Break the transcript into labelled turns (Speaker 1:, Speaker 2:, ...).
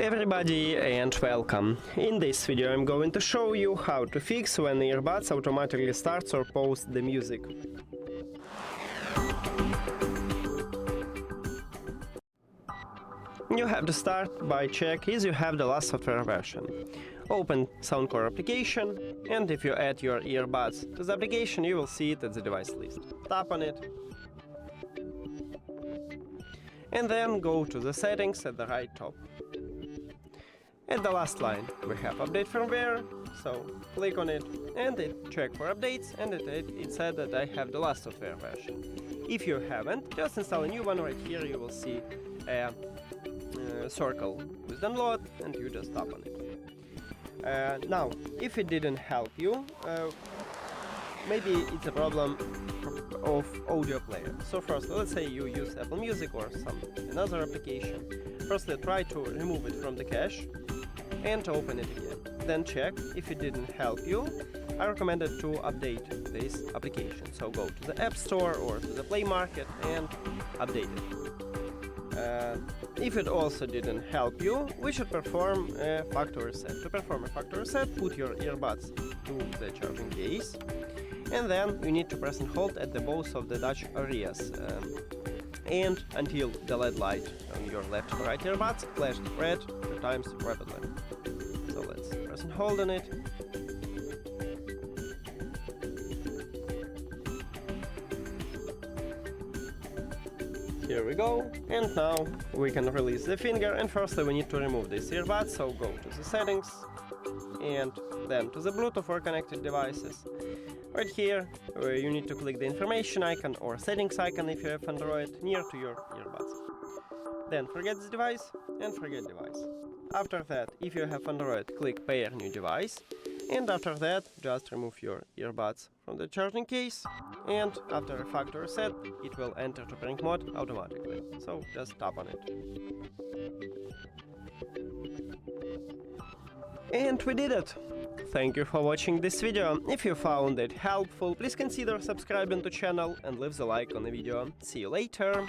Speaker 1: everybody and welcome. In this video I'm going to show you how to fix when the earbuds automatically starts or pause the music. You have to start by check if you have the last software version. Open SOUNDCORE application, and if you add your earbuds to the application you will see it at the device list. Tap on it and then go to the settings at the right top. At the last line we have update firmware, so click on it and it check for updates, and it said that I have the last software version. If you haven't, just install a new one. Right here you will see a circle with download and you just tap on it. Now, if it didn't help you, maybe it's a problem of audio player. So first, let's say you use Apple Music or another application. Firstly, try to remove it from the cache and open it again. Then check if it didn't help you. I recommend it to update this application. So go to the App Store or to the Play Market and update it. If it also didn't help you, we should perform a factory reset. To perform a factory reset, put your earbuds to the charging case, and then you need to press and hold at the both of the touch areas, and until the LED light on your left or right earbuds flashed red 2 times rapidly. So let's press and hold on it. Here we go, and now we can release the finger, and firstly we need to remove this earbud, so go to the settings and then to the Bluetooth or connected devices. Right here you need to click the information icon or settings icon if you have Android near to your earbuds. Then forget this device and forget device. After that, if you have Android, click pair new device, and after that just remove your earbuds from the charging case, and after a factory reset it will enter to prank mode automatically, so just tap on it. And we did it! Thank you for watching this video. If you found it helpful, please consider subscribing to the channel and leave the like on the video. See you later!